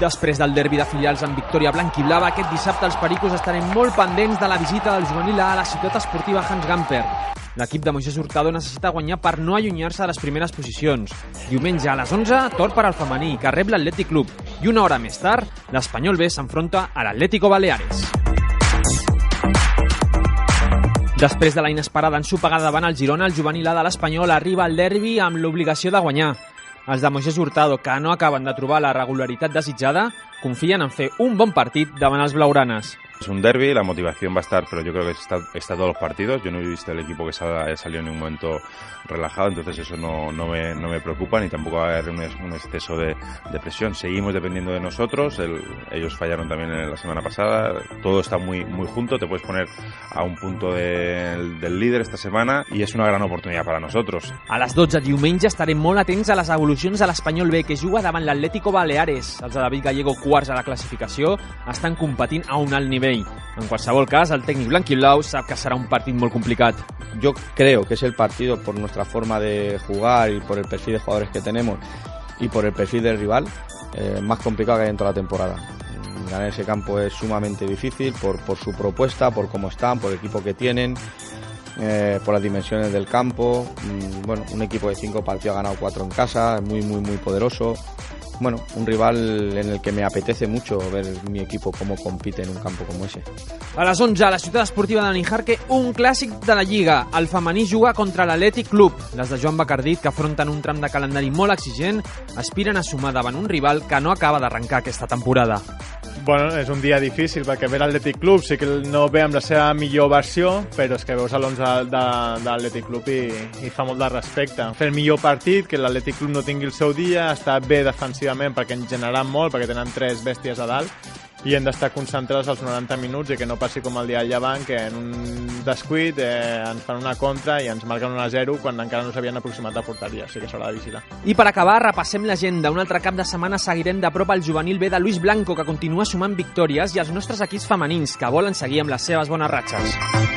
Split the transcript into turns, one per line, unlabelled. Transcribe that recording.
Després del derbi de filials amb victòria blanc-i-blava, aquest dissabte els pericos estarem molt pendents de la visita del juvenil A a la ciutat esportiva Hans Gamper. L'equip de Moisés Hurtado necessita guanyar per no allunyar-se de les primeres posicions. Diumenge a les 11, tord per al femení, que rep l'Atlètic Club. I una hora més tard, l'Espanyol B s'enfronta a l'Atlético Baleares. Després de la inesperada ensopegada davant el Girona, el juvenil A de l'Espanyol arriba al derbi amb l'obligació de guanyar. Els de Moisés Hurtado, que no acaben de trobar la regularitat desitjada, confien en fer un bon partit davant els blaugranes.
Es un derbi, la motivación va a estar, pero yo creo que está todos los partidos. Yo no he visto el equipo que salió en un momento relajado, entonces eso no me preocupa, ni tampoco va a haber un exceso de presión. Seguimos dependiendo de nosotros, ellos fallaron también la semana pasada, todo está muy junto, te puedes poner a un punto del líder esta semana y es una gran oportunidad para nosotros.
A les 12 diumenge estarem molt atents a les evolucions de l'Espanyol B, que juga davant l'Atlético Baleares. Els de David Gallego, quarts a la classificació, estan competint a un alt nivell. En qualsevol cas, el tècnic blanquiblau sap que serà un partit molt complicat.
Yo creo que es el partido, por nuestra forma de jugar y por el perfil de jugadores que tenemos y por el perfil del rival, más complicado que hay en toda la temporada. Ganar ese campo es sumamente difícil por su propuesta, por cómo están, por el equipo que tienen, por las dimensiones del campo. Bueno, un equipo de 5 partidos ha ganado 4 en casa, muy poderoso. Bueno, un rival en el que me apetece mucho ver mi equipo cómo compite en un campo como ese.
A les 11, a la ciutat esportiva de Nijarque, un clàssic de la Lliga. El femení juga contra l'Atlètic Club. Les de Joan Bacardit, que afronten un tram de calendari molt exigent, aspiren a sumar davant un rival que no acaba d'arrencar aquesta temporada.
Bueno, és un dia difícil perquè ve l'Atlètic Club, sí que no ve amb la seva millor versió, però és que veus l'11 de l'Atlètic Club i fa molt de respecte. Fer el millor partit, que l'Atlètic Club no tingui el seu dia, està bé defensivament perquè en generen molt, perquè tenen 3 bèsties a dalt, i hem d'estar concentrats als 90 minuts i que no passi com el dia del Llevant, que en un descuit ens fan una contra i ens marquen 1-0 quan encara no s'havien aproximat a porteria, així que s'haurà de vigilar.
I per acabar, repassem l'agenda. Un altre cap de setmana seguirem de prop el juvenil B de Luis Blanco, que continua sumant victòries, i els nostres equips femenins, que volen seguir amb les seves bones ratxes.